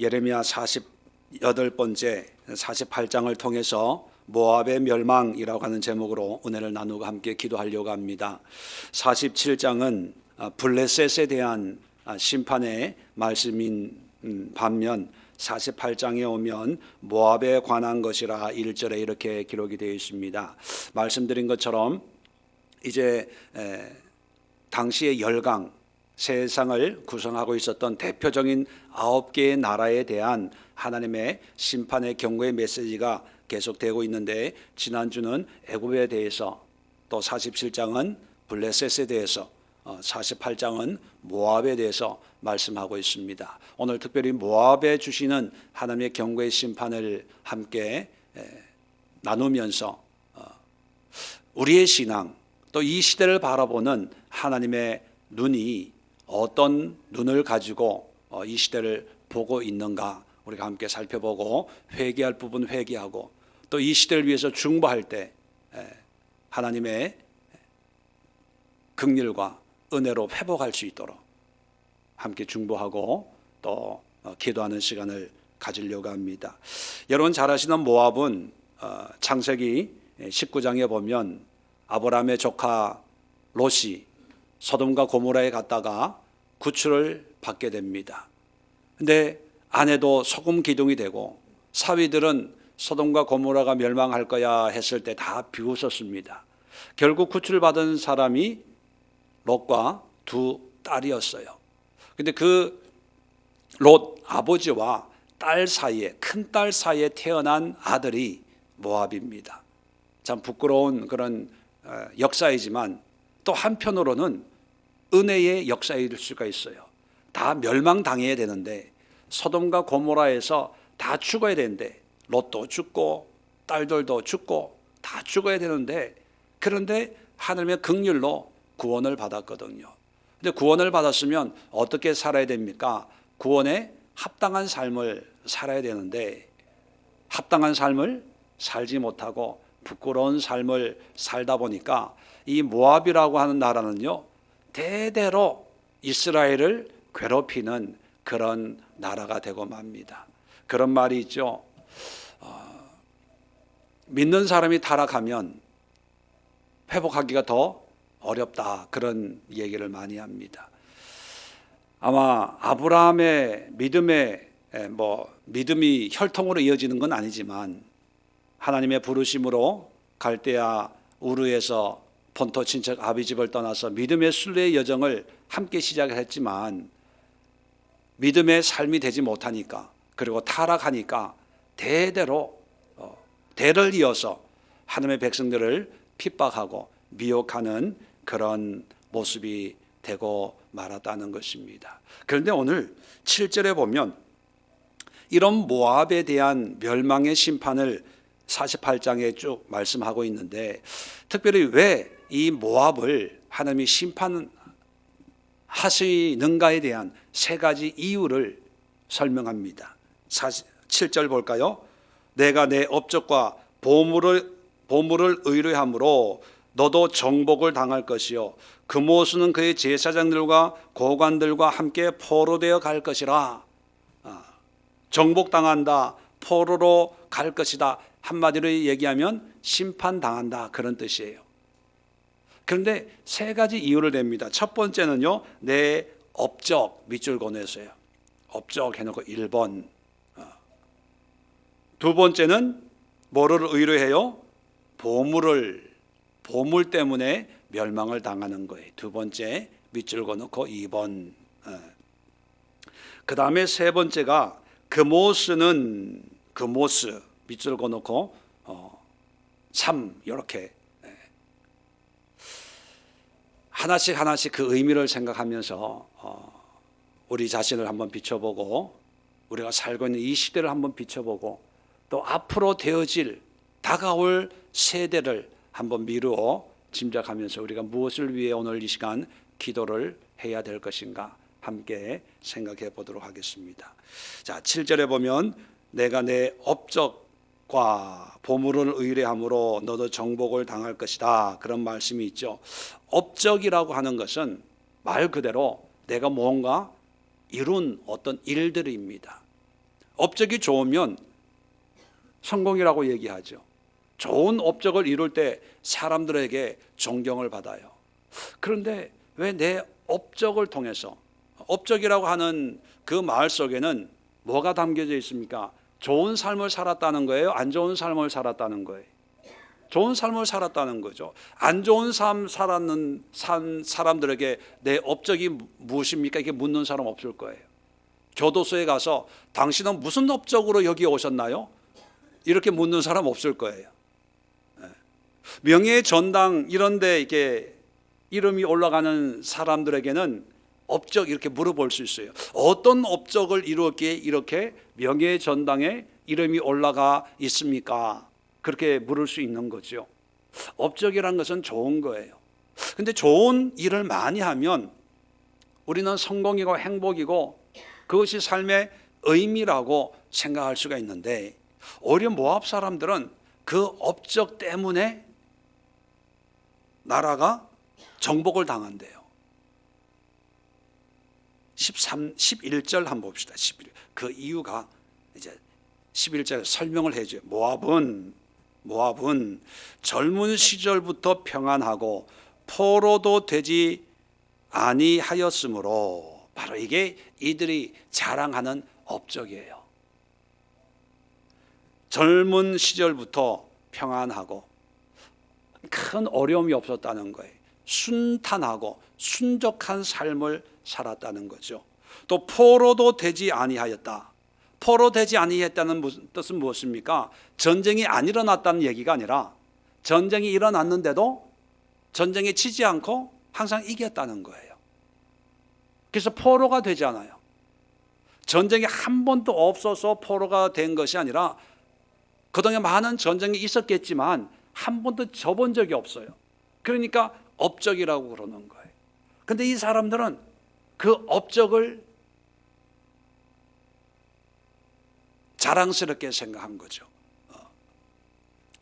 예레미야 48번째 48장을 통해서 모압의 멸망이라고 하는 제목으로 은혜를 나누고 함께 기도하려고 합니다. 47장은 블레셋에 대한 심판의 말씀인 반면 48장에 오면 모압에 관한 것이라 1절에 이렇게 기록이 되어 있습니다. 말씀드린 것처럼 이제 당시의 열강, 세상을 구성하고 있었던 대표적인 9개의 나라에 대한 하나님의 심판의 경고의 메시지가 계속되고 있는데, 지난주는 애굽에 대해서, 또 47장은 블레셋에 대해서, 48장은 모압에 대해서 말씀하고 있습니다. 오늘 특별히 모압에 주시는 하나님의 경고의 심판을 함께 나누면서 우리의 신앙, 또 이 시대를 바라보는 하나님의 눈이 어떤 눈을 가지고 이 시대를 보고 있는가 우리가 함께 살펴보고, 회개할 부분 회개하고, 또 이 시대를 위해서 중보할 때 하나님의 긍휼과 은혜로 회복할 수 있도록 함께 중보하고 또 기도하는 시간을 가지려고 합니다. 여러분 잘 아시는 모압은 창세기 19장에 보면 아브라함의 조카 롯이 소돔과 고모라에 갔다가 구출을 받게 됩니다. 근데 아내도 소금 기둥이 되고 사위들은 소돔과 고모라가 멸망할 거야 했을 때 다 비웃었습니다. 결국 구출받은 사람이 롯과 두 딸이었어요. 근데 그 롯 아버지와 딸 사이에, 큰 딸 사이에 태어난 아들이 모압입니다. 참 부끄러운 그런 역사이지만 또 한편으로는 은혜의 역사일 수가 있어요. 다 멸망당해야 되는데, 소돔과 고모라에서 다 죽어야 되는데, 롯도 죽고 딸들도 죽고 다 죽어야 되는데, 그런데 하나님의 긍휼로 구원을 받았거든요. 근데 구원을 받았으면 어떻게 살아야 됩니까? 구원에 합당한 삶을 살아야 되는데, 합당한 삶을 살지 못하고 부끄러운 삶을 살다 보니까 이 모압이라고 하는 나라는요, 대대로 이스라엘을 괴롭히는 그런 나라가 되고 맙니다. 그런 말이 있죠. 믿는 사람이 타락하면 회복하기가 더 어렵다, 그런 얘기를 많이 합니다. 아마 아브라함의 믿음이 혈통으로 이어지는 건 아니지만, 하나님의 부르심으로 갈대아 우르에서 본토 친척 아비집을 떠나서 믿음의 순례의 여정을 함께 시작을 했지만, 믿음의 삶이 되지 못하니까, 그리고 타락하니까 대를 이어서 하나님의 백성들을 핍박하고 미혹하는 그런 모습이 되고 말았다는 것입니다. 그런데 오늘 7절에 보면 이런 모압에 대한 멸망의 심판을 48장에 쭉 말씀하고 있는데, 특별히 왜 이 모압을 하나님이 심판하시는가에 대한 세 가지 이유를 설명합니다. 7절 볼까요? 내가 내 업적과 보물을 의뢰함으로 너도 정복을 당할 것이요 그모스는 그의 제사장들과 고관들과 함께 포로되어 갈 것이라. 정복당한다, 포로로 갈 것이다, 한마디로 얘기하면 심판당한다, 그런 뜻이에요. 그런데 세 가지 이유를 댑니다. 첫 번째는요, 내 업적, 밑줄 그어냈어요. 업적 해놓고 1번. 두 번째는 뭐를 의뢰해요? 보물 때문에 멸망을 당하는 거예요. 두 번째 밑줄 그어놓고 2번. 그 다음에 세 번째가 그모스 밑줄 그어놓고 3, 이렇게 하나씩 그 의미를 생각하면서 우리 자신을 한번 비춰보고, 우리가 살고 있는 이 시대를 한번 비춰보고, 또 앞으로 다가올 세대를 한번 미루어 짐작하면서 우리가 무엇을 위해 오늘 이 시간 기도를 해야 될 것인가 함께 생각해 보도록 하겠습니다. 자, 7절에 보면 내가 내 업적과 보물을 의뢰함으로 너도 정복을 당할 것이다, 그런 말씀이 있죠. 업적이라고 하는 것은 말 그대로 내가 뭔가 이룬 어떤 일들입니다. 업적이 좋으면 성공이라고 얘기하죠. 좋은 업적을 이룰 때 사람들에게 존경을 받아요. 그런데 왜 내 업적을 통해서, 업적이라고 하는 그 말 속에는 뭐가 담겨져 있습니까? 좋은 삶을 살았다는 거예요? 안 좋은 삶을 살았다는 거예요? 좋은 삶을 살았다는 거죠. 안 좋은 삶 살았는 사람들에게 내 업적이 무엇입니까? 이렇게 묻는 사람 없을 거예요. 교도소에 가서 당신은 무슨 업적으로 여기 오셨나요? 이렇게 묻는 사람 없을 거예요. 명예의 전당 이런 데 이렇게 이름이 올라가는 사람들에게는 업적 이렇게 물어볼 수 있어요. 어떤 업적을 이루었기에 이렇게 명예의 전당에 이름이 올라가 있습니까? 그렇게 물을 수 있는 거죠. 업적이라는 것은 좋은 거예요. 근데 좋은 일을 많이 하면 우리는 성공이고 행복이고 그것이 삶의 의미라고 생각할 수가 있는데, 오히려 모압 사람들은 그 업적 때문에 나라가 정복을 당한대요. 11절 한번 봅시다. 11. 그 이유가 이제 11절에 설명을 해줘요. 모압은 젊은 시절부터 평안하고 포로도 되지 아니하였으므로, 바로 이게 이들이 자랑하는 업적이에요. 젊은 시절부터 평안하고 큰 어려움이 없었다는 거예요. 순탄하고 순적한 삶을 살았다는 거죠. 또 포로도 되지 아니하였다. 포로 되지 아니했다는 뜻은 무엇입니까? 전쟁이 안 일어났다는 얘기가 아니라 전쟁이 일어났는데도 전쟁에 지지 않고 항상 이겼다는 거예요. 그래서 포로가 되지 않아요. 전쟁이 한 번도 없어서 포로가 된 것이 아니라 그동안 많은 전쟁이 있었겠지만 한 번도 져본 적이 없어요. 그러니까 업적이라고 그러는 거예요. 근데 이 사람들은 그 업적을 자랑스럽게 생각한 거죠.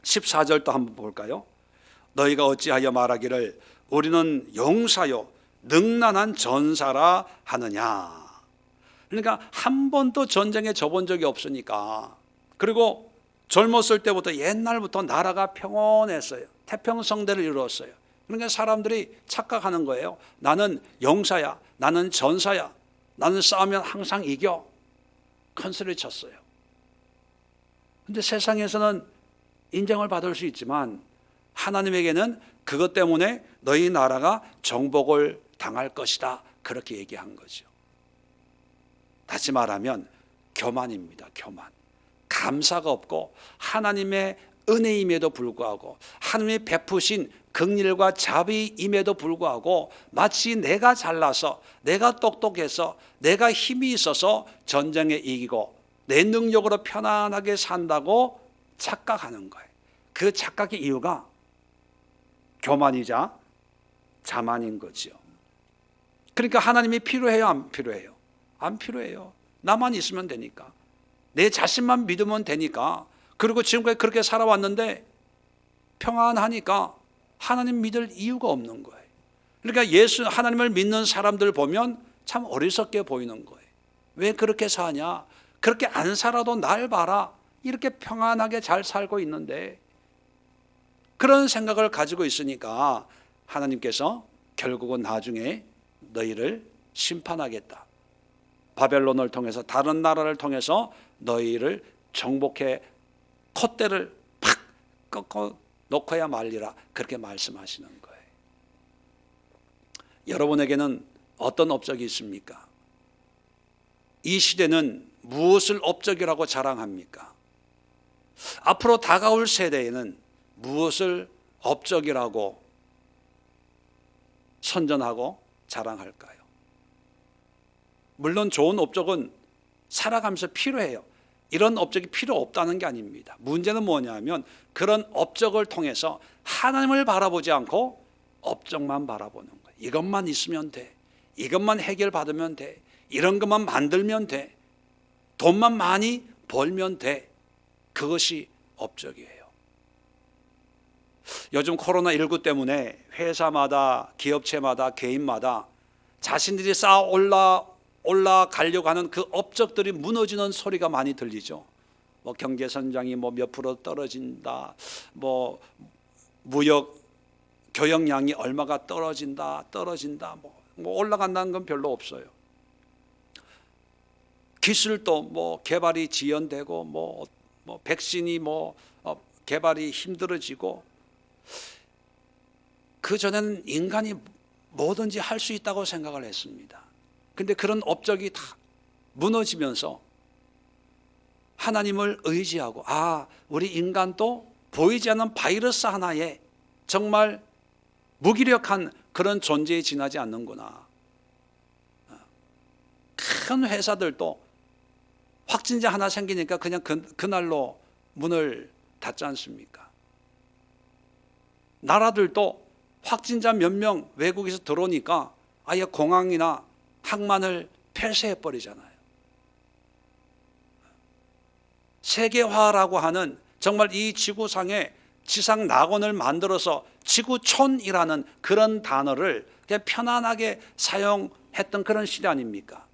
14절도 한번 볼까요? 너희가 어찌하여 말하기를 우리는 용사요 능란한 전사라 하느냐. 그러니까 한 번도 전쟁에 져본 적이 없으니까, 그리고 젊었을 때부터 옛날부터 나라가 평온했어요. 태평성대를 이루었어요. 그러니까 사람들이 착각하는 거예요. 나는 용사야, 나는 전사야, 나는 싸우면 항상 이겨. 큰 소리 쳤어요. 근데 세상에서는 인정을 받을 수 있지만 하나님에게는 그것 때문에 너희 나라가 정복을 당할 것이다, 그렇게 얘기한 거죠. 다시 말하면 교만입니다. 교만. 감사가 없고 하나님의 은혜임에도 불구하고, 하나님이 베푸신 긍휼과 자비임에도 불구하고 마치 내가 잘나서, 내가 똑똑해서, 내가 힘이 있어서 전쟁에 이기고 내 능력으로 편안하게 산다고 착각하는 거예요. 그 착각의 이유가 교만이자 자만인 거죠. 그러니까 하나님이 필요해요, 안 필요해요? 안 필요해요. 나만 있으면 되니까, 내 자신만 믿으면 되니까, 그리고 지금까지 그렇게 살아왔는데 평안하니까 하나님 믿을 이유가 없는 거예요. 그러니까 하나님을 믿는 사람들 보면 참 어리석게 보이는 거예요. 왜 그렇게 사냐? 그렇게 안 살아도 날 봐라, 이렇게 평안하게 잘 살고 있는데. 그런 생각을 가지고 있으니까 하나님께서 결국은 나중에 너희를 심판하겠다, 바벨론을 통해서, 다른 나라를 통해서 너희를 정복해 콧대를 팍 꺾어 놓고야 말리라, 그렇게 말씀하시는 거예요. 여러분에게는 어떤 업적이 있습니까? 이 시대는 무엇을 업적이라고 자랑합니까? 앞으로 다가올 세대에는 무엇을 업적이라고 선전하고 자랑할까요? 물론 좋은 업적은 살아가면서 필요해요. 이런 업적이 필요 없다는 게 아닙니다. 문제는 뭐냐면 그런 업적을 통해서 하나님을 바라보지 않고 업적만 바라보는 거예요. 이것만 있으면 돼, 이것만 해결받으면 돼, 이런 것만 만들면 돼, 돈만 많이 벌면 돼. 그것이 업적이에요. 요즘 코로나19 때문에 회사마다, 기업체마다, 개인마다 자신들이 쌓아 올라가려고 하는 그 업적들이 무너지는 소리가 많이 들리죠. 뭐 경제 성장이 뭐 몇 프로 떨어진다, 뭐 무역 교역량이 얼마가 떨어진다, 뭐 올라간다는 건 별로 없어요. 기술도 뭐 개발이 지연되고 뭐 백신이 개발이 힘들어지고, 그 전에는 인간이 뭐든지 할 수 있다고 생각을 했습니다. 근데 그런 업적이 다 무너지면서 하나님을 의지하고, 우리 인간도 보이지 않는 바이러스 하나에 정말 무기력한 그런 존재에 지나지 않는구나. 큰 회사들도 확진자 하나 생기니까 그냥 그날로 문을 닫지 않습니까? 나라들도 확진자 몇 명 외국에서 들어오니까 아예 공항이나 항만을 폐쇄해 버리잖아요. 세계화라고 하는 정말 이 지구상에 지상 낙원을 만들어서 지구촌이라는 그런 단어를 그냥 편안하게 사용했던 그런 시대 아닙니까?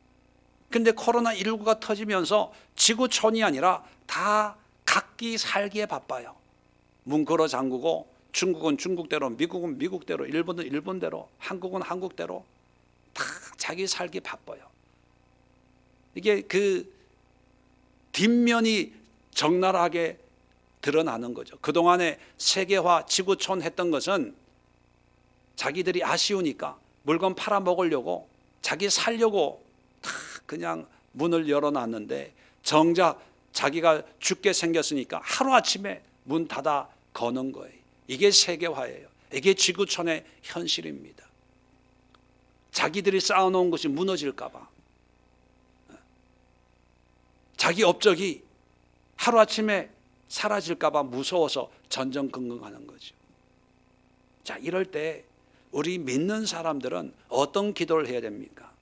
근데 코로나19가 터지면서 지구촌이 아니라 다 각기 살기에 바빠요. 문 걸어 잠그고, 중국은 중국대로, 미국은 미국대로, 일본은 일본대로, 한국은 한국대로 다 자기 살기 바빠요. 이게 그 뒷면이 적나라하게 드러나는 거죠. 그동안에 세계화, 지구촌 했던 것은 자기들이 아쉬우니까 물건 팔아먹으려고, 자기 살려고 다 그냥 문을 열어놨는데, 정작 자기가 죽게 생겼으니까 하루아침에 문 닫아 거는 거예요. 이게 세계화예요. 이게 지구촌의 현실입니다. 자기들이 쌓아놓은 것이 무너질까 봐, 자기 업적이 하루아침에 사라질까 봐 무서워서 전전긍긍하는 거죠. 자, 이럴 때 우리 믿는 사람들은 어떤 기도를 해야 됩니까?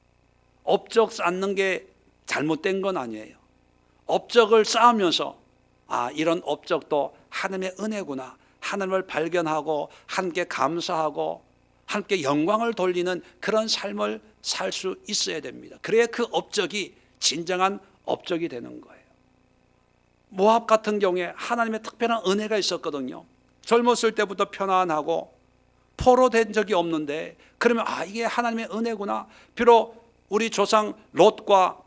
업적 쌓는 게 잘못된 건 아니에요. 업적을 쌓으면서 이런 업적도 하나님의 은혜구나, 하나님을 발견하고 함께 감사하고 함께 영광을 돌리는 그런 삶을 살 수 있어야 됩니다. 그래야 그 업적이 진정한 업적이 되는 거예요. 모압 같은 경우에 하나님의 특별한 은혜가 있었거든요. 젊었을 때부터 편안하고 포로된 적이 없는데, 그러면 이게 하나님의 은혜구나. 비록 우리 조상 롯과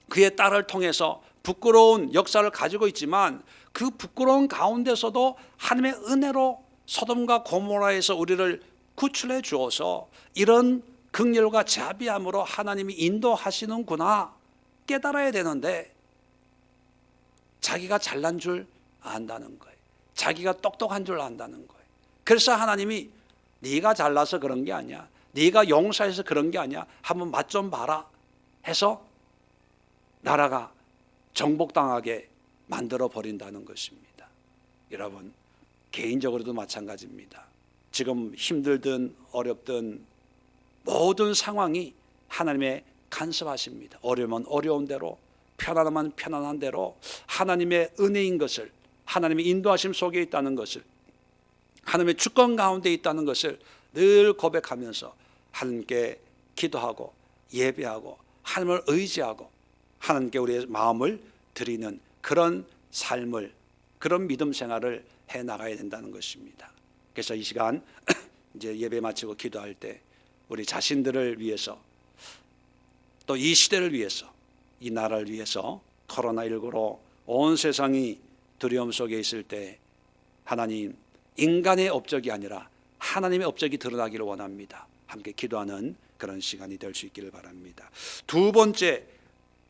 그의 딸을 통해서 부끄러운 역사를 가지고 있지만, 그 부끄러운 가운데서도 하나님의 은혜로 소돔과 고모라에서 우리를 구출해 주어서 이런 긍휼과 자비함으로 하나님이 인도하시는구나 깨달아야 되는데, 자기가 잘난 줄 안다는 거예요. 자기가 똑똑한 줄 안다는 거예요. 그래서 하나님이 네가 잘나서 그런 게 아니야, 네가 용서해서 그런 게 아니야, 한번 맛 좀 봐라 해서 나라가 정복당하게 만들어 버린다는 것입니다. 여러분, 개인적으로도 마찬가지입니다. 지금 힘들든 어렵든 모든 상황이 하나님의 간섭하십니다. 어려우면 어려운 대로, 편안하면 편안한 대로 하나님의 은혜인 것을, 하나님의 인도하심 속에 있다는 것을, 하나님의 주권 가운데 있다는 것을 늘 고백하면서 하나님께 기도하고 예배하고 하나님을 의지하고 하나님께 우리의 마음을 드리는 그런 삶을, 그런 믿음 생활을 해나가야 된다는 것입니다. 그래서 이 시간 이제 예배 마치고 기도할 때 우리 자신들을 위해서, 또 이 시대를 위해서, 이 나라를 위해서, 코로나19로 온 세상이 두려움 속에 있을 때 하나님, 인간의 업적이 아니라 하나님의 업적이 드러나기를 원합니다. 함께 기도하는 그런 시간이 될 수 있기를 바랍니다. 두 번째,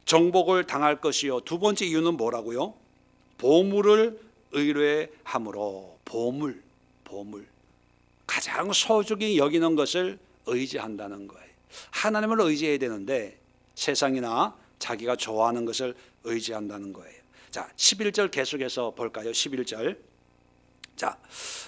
정복을 당할 것이요. 두 번째 이유는 뭐라고요? 보물을 의뢰함으로. 보물. 가장 소중히 여기는 것을 의지한다는 거예요. 하나님을 의지해야 되는데 세상이나 자기가 좋아하는 것을 의지한다는 거예요. 자, 11절 계속해서 볼까요? 11절. 자,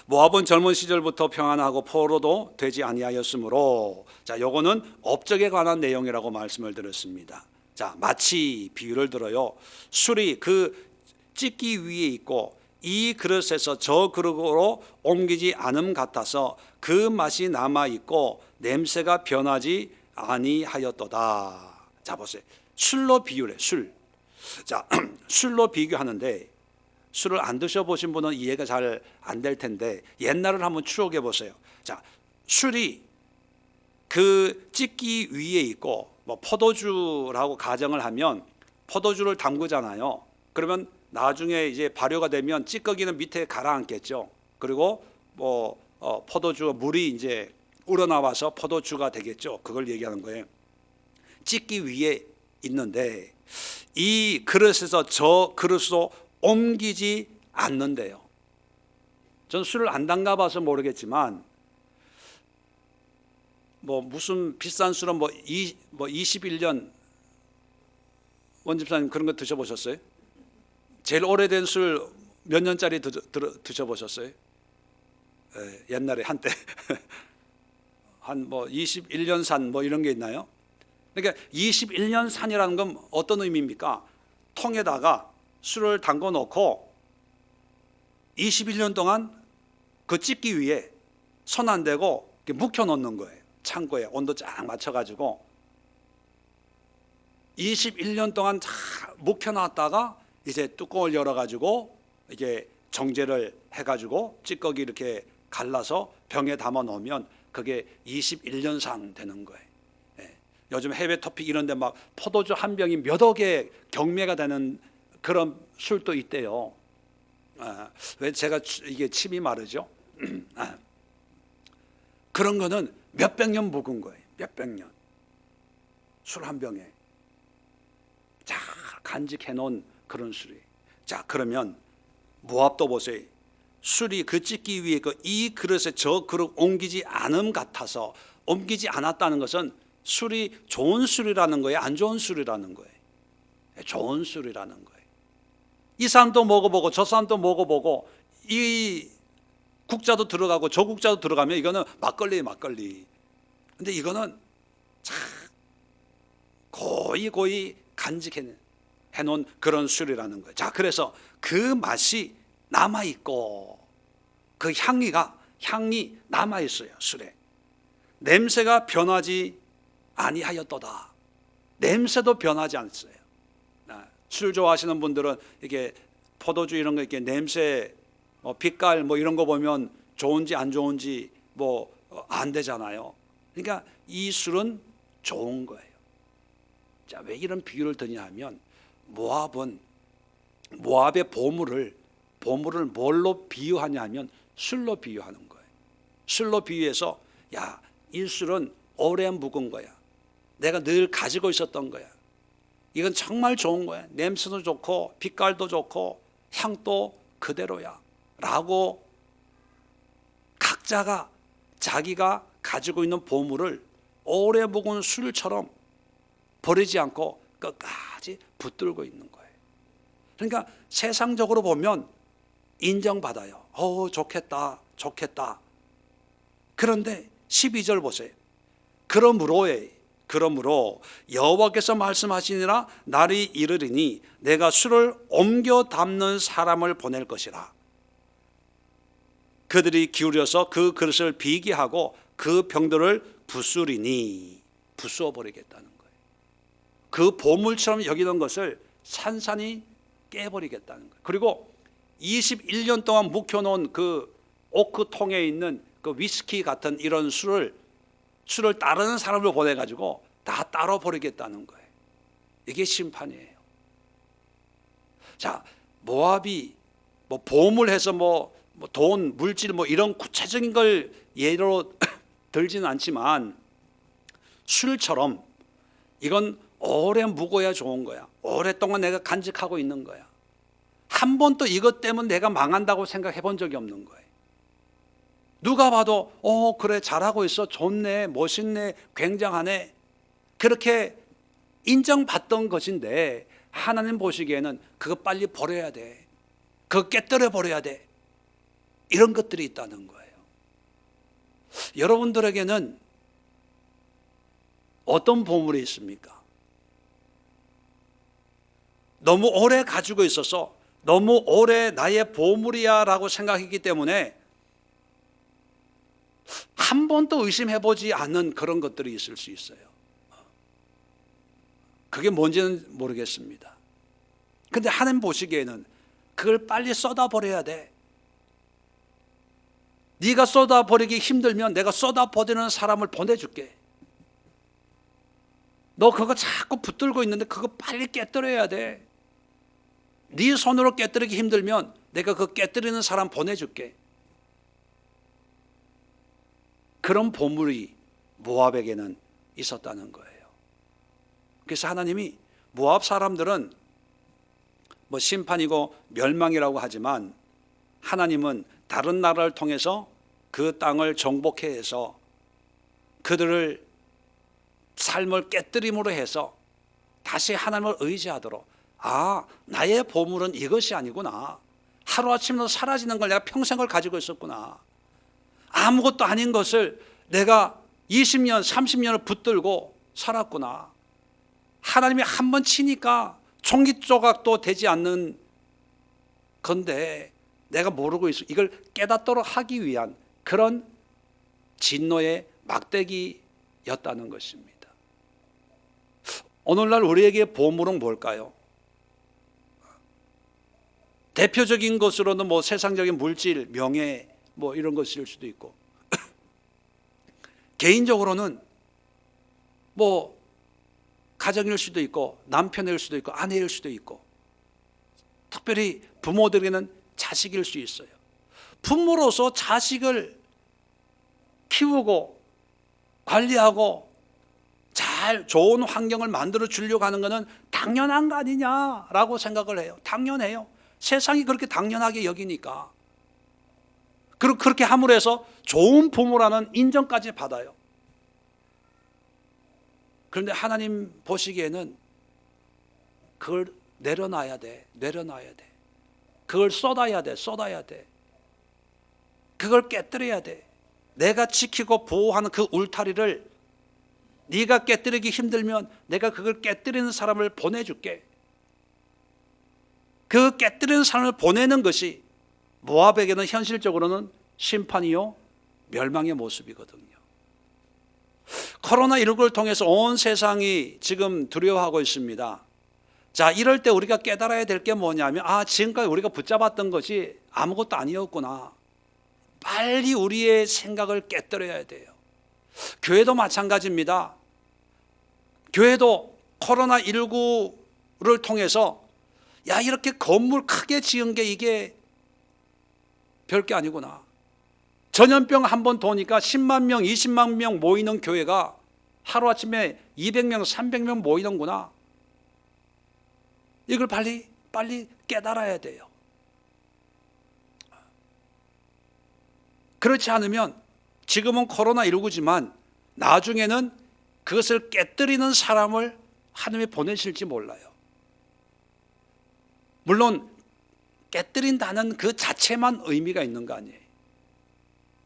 모압은 젊은 시절부터 평안하고 포로도 되지 아니하였으므로, 자, 요거는 업적에 관한 내용이라고 말씀을 드렸습니다. 자, 마치 비유를 들어요. 술이 그 찢기 위에 있고 이 그릇에서 저 그릇으로 옮기지 않음 같아서 그 맛이 남아 있고 냄새가 변하지 아니하였도다. 자 보세요. 술로 비유래. 술. 자 술로 비교하는데 술을 안 드셔보신 분은 이해가 잘 안 될 텐데 옛날을 한번 추억해 보세요. 자 술이 그 찌끼 위에 있고 뭐 포도주라고 가정을 하면 포도주를 담그잖아요. 그러면 나중에 이제 발효가 되면 찌꺼기는 밑에 가라앉겠죠. 그리고 뭐 포도주 물이 이제 우러나와서 포도주가 되겠죠. 그걸 얘기하는 거예요. 찌끼 위에 있는데 이 그릇에서 저 그릇으로 옮기지 않는데요. 전 술을 안 담가봐서 모르겠지만 뭐 무슨 비싼 술은 뭐 21년 원집사님 그런 거 드셔보셨어요? 제일 오래된 술 몇 년짜리 드셔보셨어요? 예, 옛날에 한때 한 뭐 21년 산 뭐 이런 게 있나요? 그러니까 21년 산이라는 건 어떤 의미입니까? 통에다가 술을 담궈 놓고 21년 동안 그 찌끼 위에 손 안 대고 묵혀 놓는 거예요. 창고에 온도 쫙 맞춰 가지고 21년 동안 잘 묵혀 놨다가 이제 뚜껑을 열어 가지고 이게 정제를 해 가지고 찌꺼기 이렇게 갈라서 병에 담아 놓으면 그게 21년상 되는 거예요. 예. 요즘 해외 토픽 이런 데 막 포도주 한 병이 몇 억에 경매가 되는 그런 술도 있대요. 왜 제가 이게 침이 마르죠? 그런 거는 몇백 년 묵은 거예요. 몇백 년. 술 한 병에 잘 간직해 놓은 그런 술이. 자, 그러면 모압도 보세요. 술이 그 찌끼 위에 이 그릇에 저 그릇 옮기지 않음 같아서 옮기지 않았다는 것은 술이 좋은 술이라는 거예요? 안 좋은 술이라는 거예요? 좋은 술이라는 거예요. 이 사람도 먹어보고 저 사람도 먹어보고 이 국자도 들어가고 저 국자도 들어가면 이거는 막걸리예요, 막걸리. 근데 이거는 참 고이 간직해 놓은 그런 술이라는 거예요. 자, 그래서 그 맛이 남아 있고 그 향이 남아 있어요. 술에 냄새가 변하지 아니하였도다. 냄새도 변하지 않았어요. 술 좋아하시는 분들은 이게 포도주 이런 거 이렇게 냄새, 빛깔 뭐 이런 거 보면 좋은지 안 좋은지 뭐 안 되잖아요. 그러니까 이 술은 좋은 거예요. 자, 왜 이런 비유를 드냐 하면 모압의 보물을 뭘로 비유하냐 하면 술로 비유하는 거예요. 술로 비유해서 야, 이 술은 오래 묵은 거야. 내가 늘 가지고 있었던 거야. 이건 정말 좋은 거야. 냄새도 좋고 빛깔도 좋고 향도 그대로야 라고 각자가 자기가 가지고 있는 보물을 오래 묵은 술처럼 버리지 않고 끝까지 붙들고 있는 거예요. 그러니까 세상적으로 보면 인정받아요. 좋겠다. 그런데 12절 보세요. 그러므로 여호와께서 말씀하시니라 날이 이르리니 내가 술을 옮겨 담는 사람을 보낼 것이라. 그들이 기울여서 그 그릇을 비기하고 그 병들을 부수리니 부수어 버리겠다는 거예요. 그 보물처럼 여기던 것을 산산이 깨버리겠다는 거예요. 그리고 21년 동안 묵혀놓은 그 오크통에 있는 그 위스키 같은 이런 술을 따르는 사람을 보내가지고 다 따로 버리겠다는 거예요. 이게 심판이에요. 자, 모압이 뭐 보물해서 뭐 돈, 물질 뭐 이런 구체적인 걸 예로 들지는 않지만 술처럼 이건 오래 묵어야 좋은 거야. 오랫동안 내가 간직하고 있는 거야. 한 번도 이것 때문에 내가 망한다고 생각해 본 적이 없는 거예요. 누가 봐도 그래 잘하고 있어, 좋네, 멋있네, 굉장하네, 그렇게 인정받던 것인데 하나님 보시기에는 그거 빨리 버려야 돼, 그거 깨뜨려 버려야 돼, 이런 것들이 있다는 거예요. 여러분들에게는 어떤 보물이 있습니까? 너무 오래 가지고 있어서 너무 오래 나의 보물이야 라고 생각했기 때문에 한 번도 의심해보지 않는 그런 것들이 있을 수 있어요. 그게 뭔지는 모르겠습니다. 근데 하나님 보시기에는 그걸 빨리 쏟아버려야 돼. 네가 쏟아버리기 힘들면 내가 쏟아버리는 사람을 보내줄게. 너 그거 자꾸 붙들고 있는데 그거 빨리 깨뜨려야 돼. 네 손으로 깨뜨리기 힘들면 내가 그 깨뜨리는 사람 보내줄게. 그런 보물이 모압에게는 있었다는 거예요. 그래서 하나님이 모압 사람들은 뭐 심판이고 멸망이라고 하지만 하나님은 다른 나라를 통해서 그 땅을 정복해 해서 그들을 삶을 깨뜨림으로 해서 다시 하나님을 의지하도록, 아, 나의 보물은 이것이 아니구나. 하루아침으로 사라지는 걸 내가 평생을 가지고 있었구나. 아무것도 아닌 것을 내가 20년, 30년을 붙들고 살았구나. 하나님이 한 번 치니까 종이 조각도 되지 않는 건데 내가 모르고 있어. 이걸 깨닫도록 하기 위한 그런 진노의 막대기였다는 것입니다. 오늘날 우리에게 보물은 뭘까요? 대표적인 것으로는 뭐 세상적인 물질, 명예 뭐 이런 것일 수도 있고 개인적으로는 뭐 가정일 수도 있고 남편일 수도 있고 아내일 수도 있고 특별히 부모들에게는 자식일 수 있어요. 부모로서 자식을 키우고 관리하고 잘 좋은 환경을 만들어 주려고 하는 것은 당연한 거 아니냐라고 생각을 해요. 당연해요. 세상이 그렇게 당연하게 여기니까. 그리고 그렇게 함으로 해서 좋은 부모라는 인정까지 받아요. 그런데 하나님 보시기에는 그걸 내려놔야 돼. 내려놔야 돼. 그걸 쏟아야 돼. 쏟아야 돼. 그걸 깨뜨려야 돼. 내가 지키고 보호하는 그 울타리를 네가 깨뜨리기 힘들면 내가 그걸 깨뜨리는 사람을 보내줄게. 그 깨뜨리는 사람을 보내는 것이 모압에게는 현실적으로는 심판이요 멸망의 모습이거든요. 코로나19를 통해서 온 세상이 지금 두려워하고 있습니다. 자, 이럴 때 우리가 깨달아야 될 게 뭐냐면, 아, 지금까지 우리가 붙잡았던 것이 아무것도 아니었구나. 빨리 우리의 생각을 깨뜨려야 돼요. 교회도 마찬가지입니다. 교회도 코로나19를 통해서 야, 이렇게 건물 크게 지은 게 이게 별게 아니구나. 전염병 한 번 도니까 10만 명, 20만 명 모이는 교회가 하루아침에 200명, 300명 모이는구나. 이걸 빨리 깨달아야 돼요. 그렇지 않으면 지금은 코로나19지만 나중에는 그것을 깨뜨리는 사람을 하나님이 보내실지 몰라요. 물론 깨뜨린다는 그 자체만 의미가 있는 거 아니에요.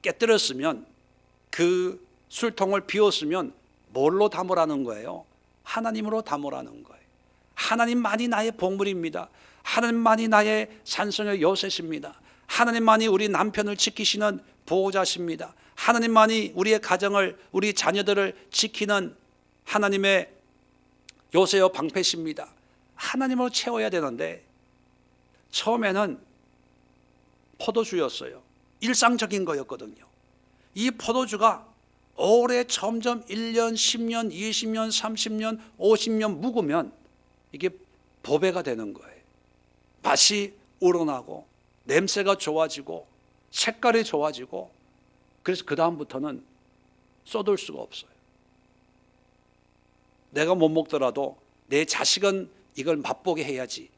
깨뜨렸으면 그 술통을 비웠으면 뭘로 담으라는 거예요? 하나님으로 담으라는 거예요. 하나님만이 나의 보물입니다. 하나님만이 나의 산성의 요새십니다. 하나님만이 우리 남편을 지키시는 보호자십니다. 하나님만이 우리의 가정을, 우리 자녀들을 지키는 하나님의 요새요 방패십니다. 하나님으로 채워야 되는데 처음에는 포도주였어요. 일상적인 거였거든요. 이 포도주가 오래 점점 1년, 10년, 20년, 30년, 50년 묵으면 이게 보배가 되는 거예요. 맛이 우러나고 냄새가 좋아지고 색깔이 좋아지고 그래서 그 다음부터는 쏟을 수가 없어요. 내가 못 먹더라도 내 자식은 이걸 맛보게 해야지.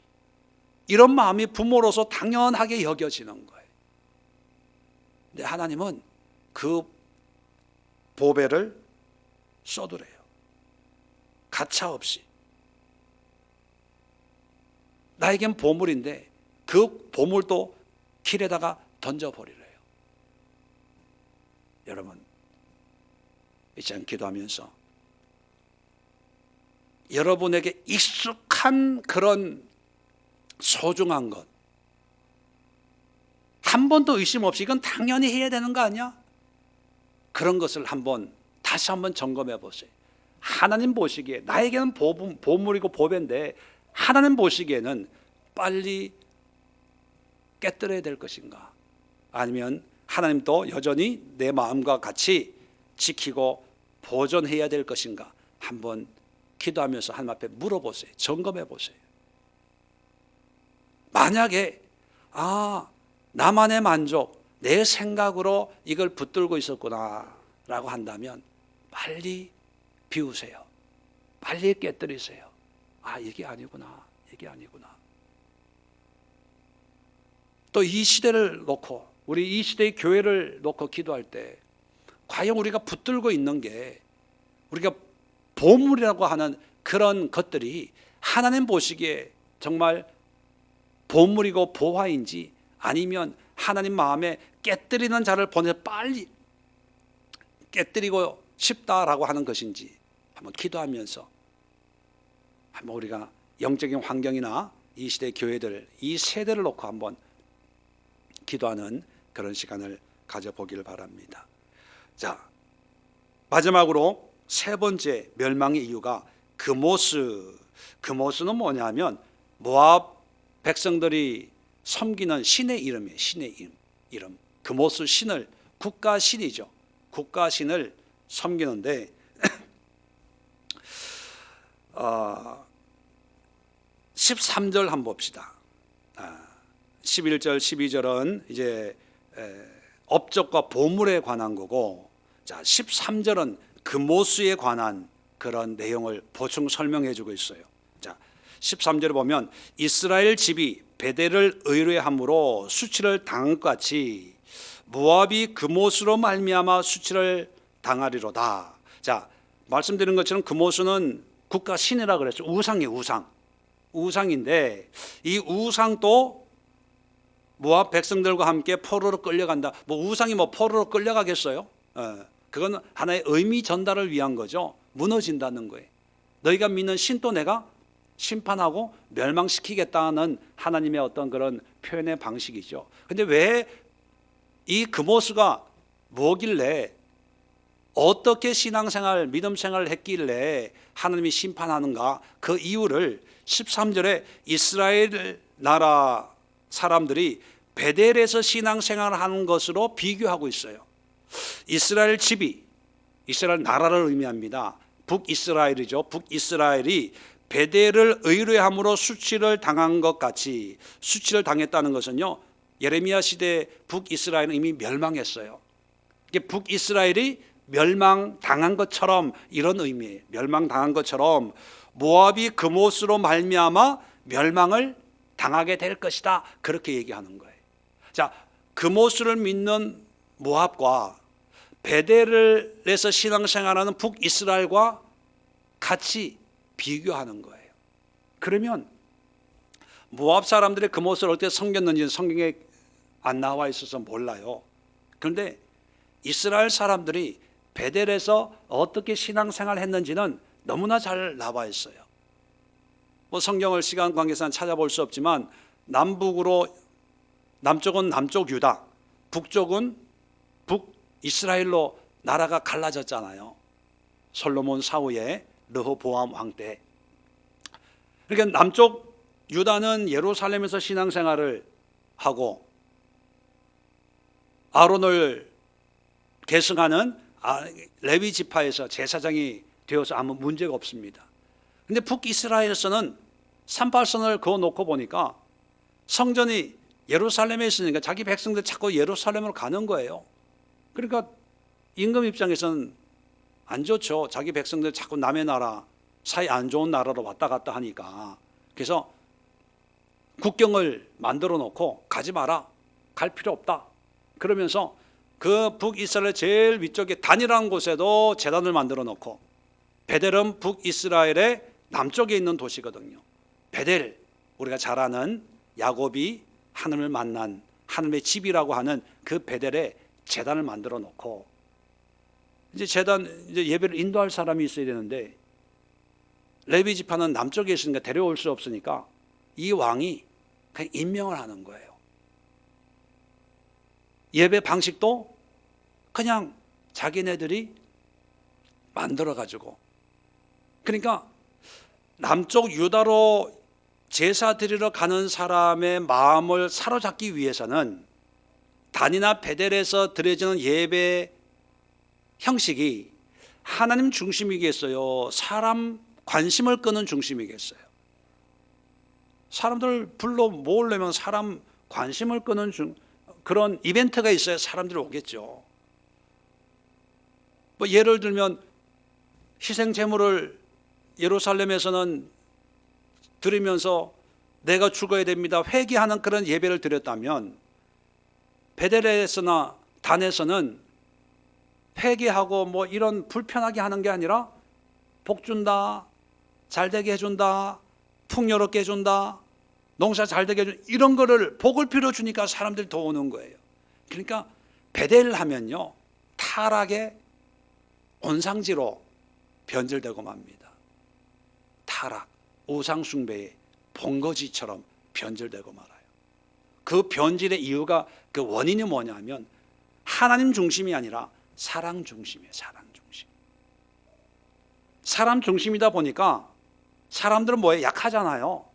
이런 마음이 부모로서 당연하게 여겨지는 거예요. 근데 하나님은 그 보배를 쏟으래요. 가차없이. 나에겐 보물인데 그 보물도 길에다가 던져버리래요. 여러분, 이제 기도하면서 여러분에게 익숙한 그런 소중한 것, 한 번도 의심 없이 이건 당연히 해야 되는 거 아니야? 그런 것을 다시 한번 점검해 보세요. 하나님 보시기에 나에게는 보물이고 보배인데 하나님 보시기에는 빨리 깨뜨려야 될 것인가, 아니면 하나님도 여전히 내 마음과 같이 지키고 보존해야 될 것인가, 한번 기도하면서 하나님 앞에 물어보세요. 점검해 보세요. 만약에 나만의 만족, 내 생각으로 이걸 붙들고 있었구나 라고 한다면 빨리 비우세요. 빨리 깨뜨리세요. 이게 아니구나, 이게 아니구나. 또 이 시대를 놓고, 우리 이 시대의 교회를 놓고 기도할 때 과연 우리가 붙들고 있는 게 우리가 보물이라고 하는 그런 것들이 하나님 보시기에 정말 보물이고 보화인지, 아니면 하나님 마음에 깨뜨리는 자를 보내서 빨리 깨뜨리고 싶다라고 하는 것인지 한번 기도하면서 한번 우리가 영적인 환경이나 이 시대 교회들, 이 세대를 놓고 한번 기도하는 그런 시간을 가져보기를 바랍니다. 자, 마지막으로 세 번째 멸망의 이유가 그모스는 뭐냐면 모압 백성들이 섬기는 신의 이름이에요. 신의 이름. 그모스 신을, 국가 신이죠. 국가 신을 섬기는데 13절 한번 봅시다. 11절, 12절은 이제 업적과 보물에 관한 거고, 자 13절은 그모스에 관한 그런 내용을 보충 설명해 주고 있어요. 자 13절에 보면 이스라엘 집이 베델을 의뢰함으로 수치를 당한 것 같이 모압이 그모스로 말미암아 수치를 당하리로다. 자 말씀드린 것처럼 그모스는 국가 신이라 그랬죠. 우상이에요. 우상인데 이 우상도 모압 백성들과 함께 포로로 끌려간다. 우상이 포로로 끌려가겠어요? 그건 하나의 의미 전달을 위한 거죠. 무너진다는 거예요. 너희가 믿는 신도 내가 심판하고 멸망시키겠다는 하나님의 어떤 그런 표현의 방식이죠. 근데 왜 이 그모스가 뭐길래, 어떻게 신앙생활, 믿음생활을 했길래 하나님이 심판하는가, 그 이유를 13절에 이스라엘 나라 사람들이 베델에서 신앙생활을 하는 것으로 비교하고 있어요. 이스라엘 집이, 이스라엘 나라를 의미합니다. 북이스라엘이죠. 북이스라엘이 베델을 의뢰함으로 수치를 당한 것 같이, 수치를 당했다는 것은요, 예레미야 시대 북이스라엘은 이미 멸망했어요. 이게 북이스라엘이 멸망당한 것처럼, 이런 의미예요. 멸망당한 것처럼 모압이 그모스로 말미암아 멸망을 당하게 될 것이다, 그렇게 얘기하는 거예요. 자, 그모스를 믿는 모압과 베델에서 신앙생활하는 북이스라엘과 같이 비교하는 거예요. 그러면 모압 사람들의 그모스를 어떻게 섬겼는지는 성경에 안 나와 있어서 몰라요. 그런데 이스라엘 사람들이 베델에서 어떻게 신앙생활을 했는지는 너무나 잘 나와 있어요. 성경을 시간 관계상 찾아볼 수 없지만 남쪽은 남쪽 유다, 북쪽은 북이스라엘로 나라가 갈라졌잖아요. 솔로몬 사후에 르호보암 왕 때. 그러니까 남쪽 유다는 예루살렘에서 신앙생활을 하고 아론을 계승하는 레위 지파에서 제사장이 되어서 아무 문제가 없습니다. 그런데 북이스라엘에서는 38선을 그어놓고 보니까 성전이 예루살렘에 있으니까 자기 백성들 자꾸 예루살렘으로 가는 거예요. 그러니까 임금 입장에서는 안 좋죠. 자기 백성들 자꾸 남의 나라, 사이 안 좋은 나라로 왔다 갔다 하니까. 그래서 국경을 만들어 놓고 가지 마라, 갈 필요 없다, 그러면서 그 북이스라엘 제일 위쪽에 단이라는 곳에도 제단을 만들어 놓고, 베델은 북이스라엘의 남쪽에 있는 도시거든요. 베델, 우리가 잘 아는 야곱이 하나님을 만난 하나님의 집이라고 하는 그 베델에 제단을 만들어 놓고, 이제 예배를 인도할 사람이 있어야 되는데 레위 지파는 남쪽에 있으니까 데려올 수 없으니까 이 왕이 그냥 임명을 하는 거예요. 예배 방식도 그냥 자기네들이 만들어 가지고 그러니까 남쪽 유다로 제사 드리러 가는 사람의 마음을 사로잡기 위해서는 단이나 베델에서 드려지는 예배 형식이 하나님 중심이겠어요? 사람 관심을 끄는 중심이겠어요? 사람들 불러 모으려면 사람 관심을 끄는 그런 이벤트가 있어야 사람들이 오겠죠. 뭐 예를 들면 희생 제물을 예루살렘에서는 드리면서 내가 죽어야 됩니다 회개하는 그런 예배를 드렸다면, 베델에서나 단에서는 회개하고 뭐 이런 불편하게 하는 게 아니라 복 준다, 잘되게 해준다, 풍요롭게 해준다, 농사 잘되게 해준다, 이런 거를 복을 빌어주니까 사람들이 더 오는 거예요. 그러니까 베델 하면요 타락의 온상지로 변질되고 맙니다. 타락, 우상숭배의 본거지처럼 변질되고 말아요. 그 변질의 이유가, 그 원인이 뭐냐면 하나님 중심이 아니라 사랑 중심이에요. 사랑 중심. 사람 중심이다 보니까 사람들은 뭐에 약하잖아요.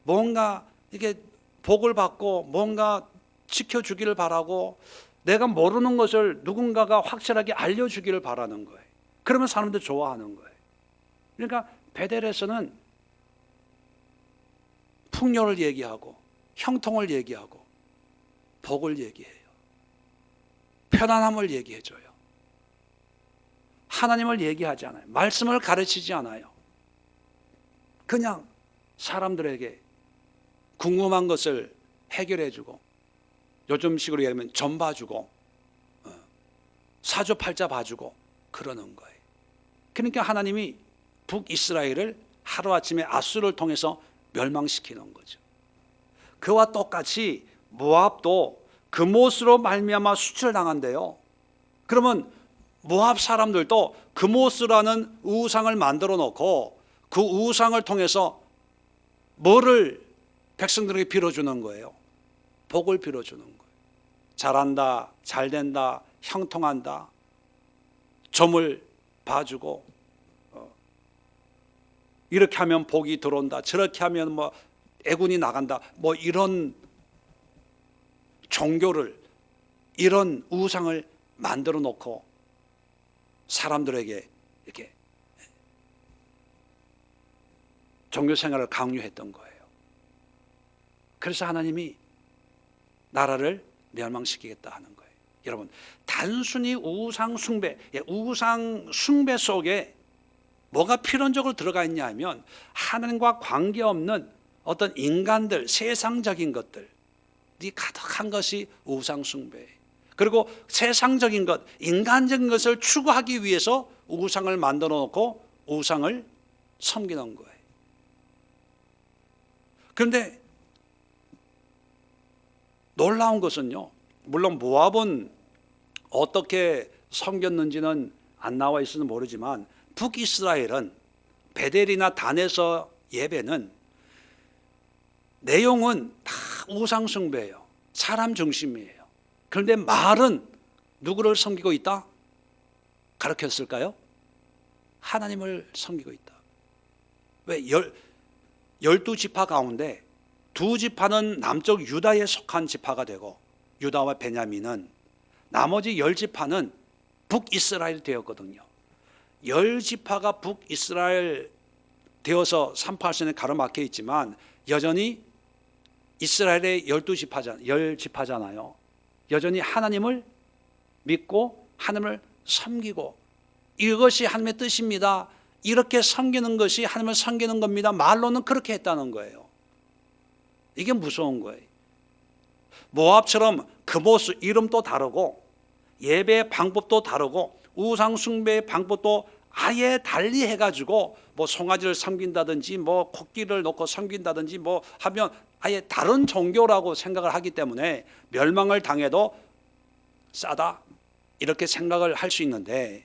뭔가 이게 복을 받고 뭔가 지켜주기를 바라고 내가 모르는 것을 누군가가 확실하게 알려주기를 바라는 거예요. 그러면 사람들 좋아하는 거예요. 그러니까 베델에서는 풍요를 얘기하고 형통을 얘기하고 복을 얘기해요. 편안함을 얘기해줘요. 하나님을 얘기하지 않아요. 말씀을 가르치지 않아요. 그냥 사람들에게 궁금한 것을 해결해주고, 요즘식으로 얘기하면 점 봐주고 사주팔자 봐주고 그러는 거예요. 그러니까 하나님이 북이스라엘을 하루아침에 아수를 통해서 멸망시키는 거죠. 그와 똑같이 모압도 그못으로 말미암아 수출당한대요. 그러면 모압 사람들도 그못이라는 우상을 만들어 놓고 그 우상을 통해서 뭐를 백성들에게 빌어주는 거예요? 복을 빌어주는 거예요. 잘한다, 잘된다, 형통한다, 점을 봐주고, 이렇게 하면 복이 들어온다, 저렇게 하면 뭐 애군이 나간다, 뭐 이런 종교를, 이런 우상을 만들어 놓고 사람들에게 이렇게 종교 생활을 강요했던 거예요. 그래서 하나님이 나라를 멸망시키겠다 하는 거예요. 여러분, 단순히 우상 숭배 속에 뭐가 필연적으로 들어가 있냐 하면 하나님과 관계없는 어떤 인간들, 세상적인 것들이 가득한 것이 우상 숭배예요. 그리고 세상적인 것, 인간적인 것을 추구하기 위해서 우상을 만들어 놓고 우상을 섬기는 거예요. 그런데 놀라운 것은요, 물론 모압은 어떻게 섬겼는지는 안 나와 있어서 모르지만 북이스라엘은 베델이나 단에서 예배는 내용은 다 우상 숭배예요. 사람 중심이에요. 그런데 말은 누구를 섬기고 있다? 가르쳤을까요? 하나님을 섬기고 있다. 왜? 12지파 가운데 2지파는 남쪽 유다에 속한 지파가 되고 유다와 베냐민은, 나머지 10지파는 북이스라엘 되었거든요. 10지파가 북이스라엘 되어서 38선에 가로막혀 있지만 여전히 이스라엘의 10지파잖아요. 여전히 하나님을 믿고 하나님을 섬기고, 이것이 하나님의 뜻입니다, 이렇게 섬기는 것이 하나님을 섬기는 겁니다, 말로는 그렇게 했다는 거예요. 이게 무서운 거예요. 모압처럼 그모스 이름도 다르고 예배의 방법도 다르고 우상 숭배의 방법도 아예 달리 해가지고 뭐 송아지를 섬긴다든지 뭐 코끼리를 놓고 섬긴다든지 뭐 하면 아예 다른 종교라고 생각을 하기 때문에 멸망을 당해도 싸다 이렇게 생각을 할 수 있는데,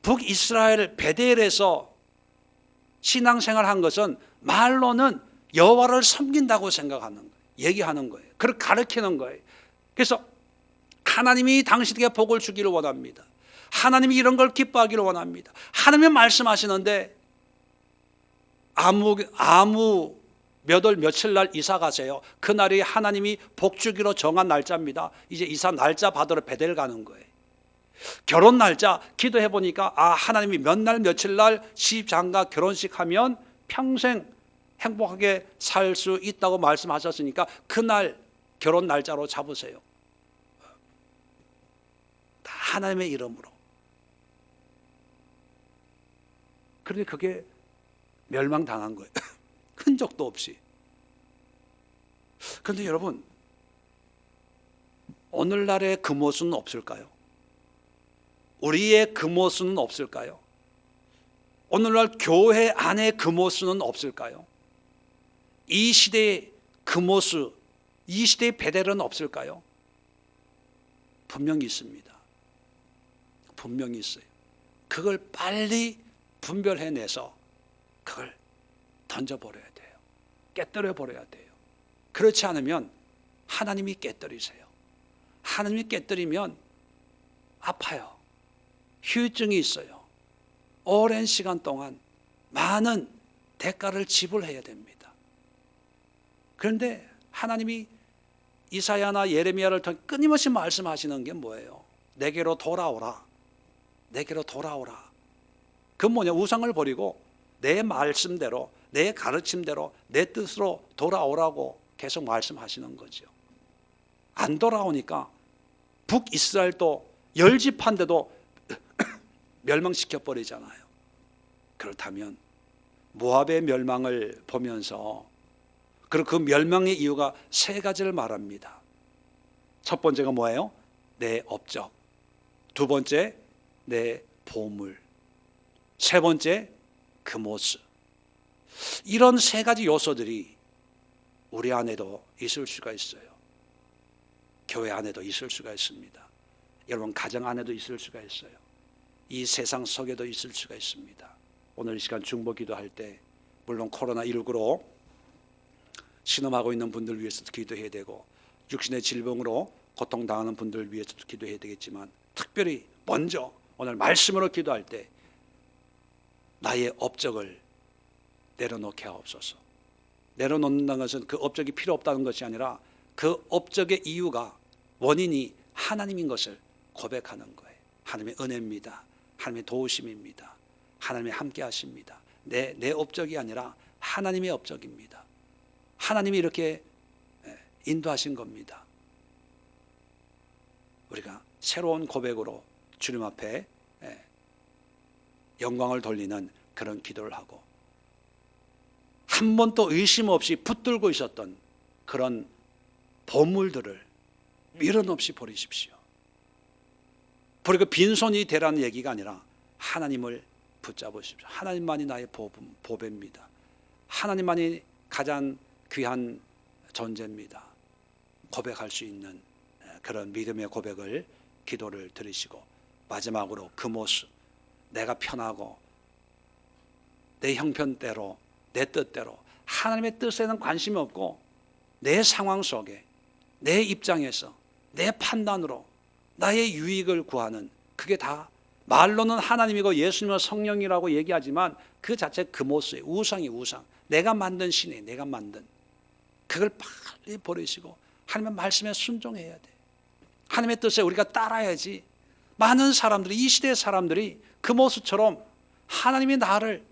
북이스라엘 베델에서 신앙생활 한 것은 말로는 여호와를 섬긴다고 생각하는 거예요. 얘기하는 거예요. 그걸 가르치는 거예요. 그래서 하나님이 당신에게 복을 주기를 원합니다. 하나님이 이런 걸 기뻐하기를 원합니다. 하나님이 말씀하시는데 아무 몇 월 며칠 날 이사 가세요. 그날이 하나님이 복주기로 정한 날짜입니다. 이제 이사 날짜 받으러 베델 가는 거예요. 결혼 날짜 기도해 보니까 하나님이 몇 날 며칠 날 시집장가 결혼식 하면 평생 행복하게 살 수 있다고 말씀하셨으니까 그날 결혼 날짜로 잡으세요. 다 하나님의 이름으로. 그런데 그게 멸망당한 거예요. 흔적도 없이. 그런데 여러분, 오늘날의 그 모습은 없을까요? 우리의 그 모습은 없을까요? 오늘날 교회 안에 그 모습은 없을까요? 이 시대의 그 모습, 이 시대의 베델은 없을까요? 분명히 있습니다. 분명히 있어요. 그걸 빨리 분별해내서 그걸 던져버려야 돼요. 깨뜨려버려야 돼요. 그렇지 않으면 하나님이 깨뜨리세요. 하나님이 깨뜨리면 아파요. 후유증이 있어요. 오랜 시간 동안 많은 대가를 지불해야 됩니다. 그런데 하나님이 이사야나 예레미야를 통해 끊임없이 말씀하시는 게 뭐예요? 내게로 돌아오라. 내게로 돌아오라. 그 뭐냐? 우상을 버리고 내 말씀대로, 내 가르침대로, 내 뜻으로 돌아오라고 계속 말씀하시는 거죠. 안 돌아오니까 북이스라엘도 10지파인데도 멸망시켜 버리잖아요. 그렇다면 모압의 멸망을 보면서 그리고 그 멸망의 이유가 세 가지를 말합니다. 첫 번째가 뭐예요? 내 업적. 두 번째, 내 보물. 세 번째, 그 모습. 이런 세 가지 요소들이 우리 안에도 있을 수가 있어요. 교회 안에도 있을 수가 있습니다. 여러분 가정 안에도 있을 수가 있어요. 이 세상 속에도 있을 수가 있습니다. 오늘 이 시간 중보 기도할 때 물론 코로나19로 신음하고 있는 분들 위해서도 기도해야 되고 육신의 질병으로 고통당하는 분들 위해서도 기도해야 되겠지만 특별히 먼저 오늘 말씀으로 기도할 때 나의 업적을 내려놓게 하옵소서. 내려놓는다는 것은 그 업적이 필요 없다는 것이 아니라 그 업적의 이유가 원인이 하나님인 것을 고백하는 거예요. 하나님의 은혜입니다. 하나님의 도우심입니다. 하나님의 함께 하십니다. 내 업적이 아니라 하나님의 업적입니다. 하나님이 이렇게 인도하신 겁니다. 우리가 새로운 고백으로 주님 앞에 영광을 돌리는 그런 기도를 하고 한 번도 의심 없이 붙들고 있었던 그런 보물들을 미련 없이 버리십시오. 그리고 빈손이 되라는 얘기가 아니라 하나님을 붙잡으십시오. 하나님만이 나의 보배입니다. 하나님만이 가장 귀한 존재입니다. 고백할 수 있는 그런 믿음의 고백을 기도를 드리시고 마지막으로 그 모습, 내가 편하고 내 형편대로 내 뜻대로 하나님의 뜻에는 관심이 없고 내 상황 속에 내 입장에서 내 판단으로 나의 유익을 구하는 그게 다 말로는 하나님이고 예수님은 성령이라고 얘기하지만 그 자체 그 모습이 우상이 우상. 내가 만든 신이 내가 만든 그걸 빨리 버리시고 하나님의 말씀에 순종해야 돼. 하나님의 뜻에 우리가 따라야지. 많은 사람들이 이 시대의 사람들이 그 모습처럼 하나님이 나를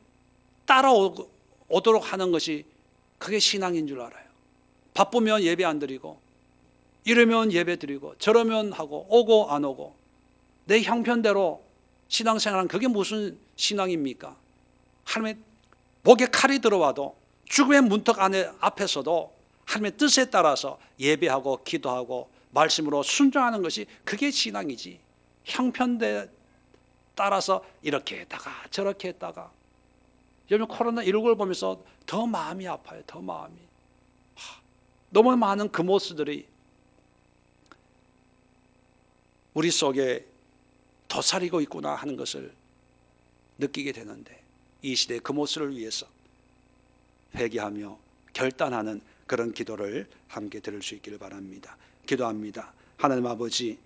따라오도록 하는 것이 그게 신앙인 줄 알아요. 바쁘면 예배 안 드리고 이러면 예배 드리고 저러면 하고 오고 안 오고 내 형편대로 신앙생활은 그게 무슨 신앙입니까? 하나님의 목에 칼이 들어와도 죽음의 문턱 앞에서도 하나님의 뜻에 따라서 예배하고 기도하고 말씀으로 순종하는 것이 그게 신앙이지. 형편대 따라서 이렇게 했다가 저렇게 했다가 요즘 코로나19를 보면서 더 마음이 아파요. 더 마음이. 너무 많은 그 모습들이 우리 속에 도사리고 있구나 하는 것을 느끼게 되는데 이 시대의 그 모습을 위해서 회개하며 결단하는 그런 기도를 함께 들을 수 있기를 바랍니다. 기도합니다. 하나님 아버지,